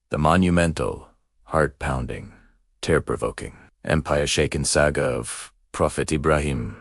The monumental, heart-pounding, tear-provoking, empire-shaking saga of Prophet Ibrahim,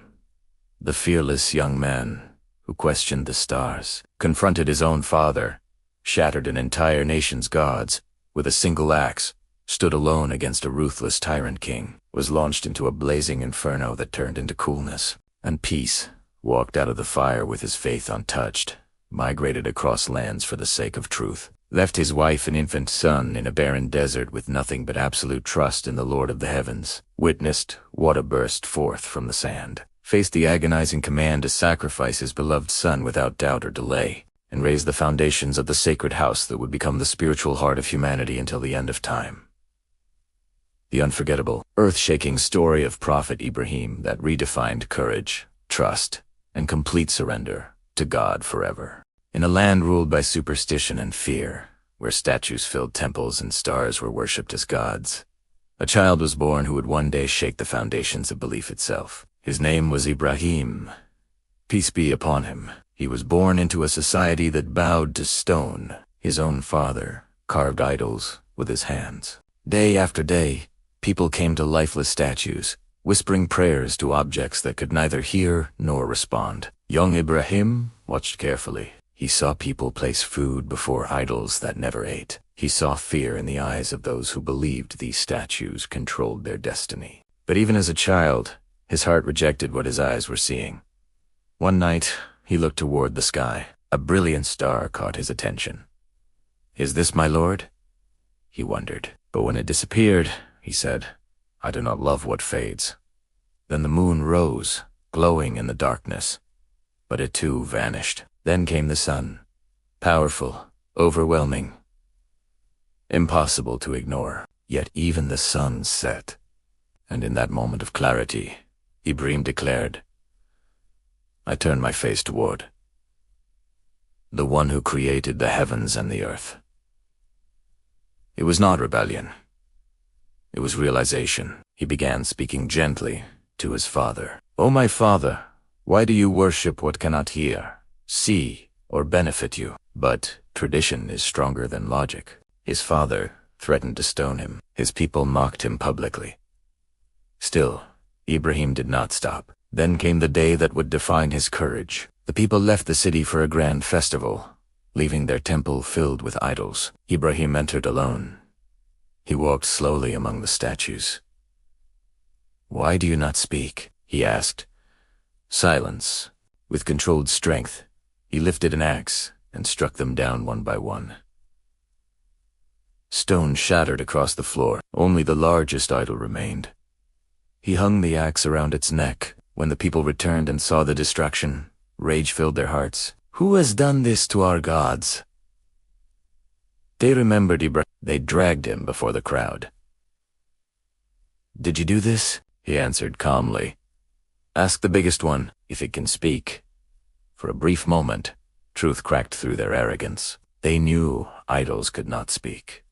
the fearless young man who questioned the stars, confronted his own father, shattered an entire nation's gods with a single axe, stood alone against a ruthless tyrant king, was launched into a blazing inferno that turned into coolness and peace, walked out of the fire with his faith untouched, migrated across lands for the sake of truth, left his wife and infant son in a barren desert with nothing but absolute trust in the Lord of the heavens, witnessed water burst forth from the sand, faced the agonizing command to sacrifice his beloved son without doubt or delay, and raise the foundations of the sacred house that would become the spiritual heart of humanity until the end of time. The unforgettable, earth-shaking story of Prophet Ibrahim that redefined courage, trust, and complete surrender to God forever. In a land ruled by superstition and fear, where statues filled temples and stars were worshipped as gods, a child was born who would one day shake the foundations of belief itself. His name was Ibrahim. Peace be upon him. He was born into a society that bowed to stone. His own father carved idols with his hands. Day after day, people came to lifeless statues, whispering prayers to objects that could neither hear nor respond. Young Ibrahim watched carefully. He saw people place food before idols that never ate. He saw fear in the eyes of those who believed these statues controlled their destiny. But even as a child, his heart rejected what his eyes were seeing. One night, he looked toward the sky. A brilliant star caught his attention. "Is this my Lord?" he wondered. But when it disappeared, he said, "I do not love what fades." Then the moon rose, glowing in the darkness, but it too vanished. Then came the sun, powerful, overwhelming, impossible to ignore. Yet even the sun set, and in that moment of clarity, Ibrahim declared, "I turn my face toward the one who created the heavens and the earth." It was not rebellion. It was realization. He began speaking gently to his father. "O my father, why do you worship what cannot hear, see, or benefit you?" But tradition is stronger than logic. His father threatened to stone him. His people mocked him publicly. Still, Ibrahim did not stop. Then came the day that would define his courage. The people left the city for a grand festival, leaving their temple filled with idols. Ibrahim entered alone. He walked slowly among the statues. "Why do you not speak?" he asked. Silence. With controlled strength, he lifted an axe and struck them down one by one. Stone shattered across the floor. Only the largest idol remained. He hung the axe around its neck. When the people returned and saw the destruction, rage filled their hearts. "Who has done this to our gods?" They remembered Ibrahim. They dragged him before the crowd. "Did you do this?" he answered calmly. "Ask the biggest one, if it can speak." For a brief moment, truth cracked through their arrogance. They knew idols could not speak.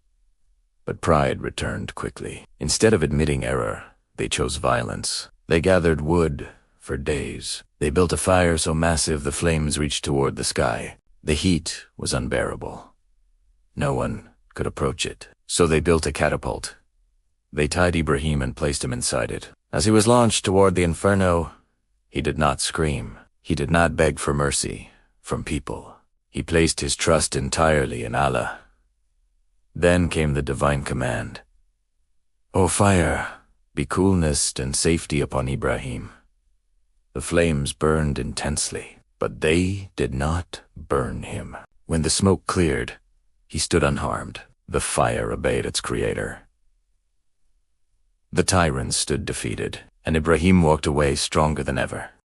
But pride returned quickly. Instead of admitting error, they chose violence. They gathered wood for days. They built a fire so massive the flames reached toward the sky. The heat was unbearable. No one could approach it. So they built a catapult. They tied Ibrahim and placed him inside it. As he was launched toward the inferno, he did not scream. He did not beg for mercy from people. He placed his trust entirely in Allah. Then came the divine command. "O fire, be coolness and safety upon Ibrahim." The flames burned intensely, but they did not burn him. When the smoke cleared, he stood unharmed. The fire obeyed its creator. The tyrant stood defeated, and Ibrahim walked away stronger than ever.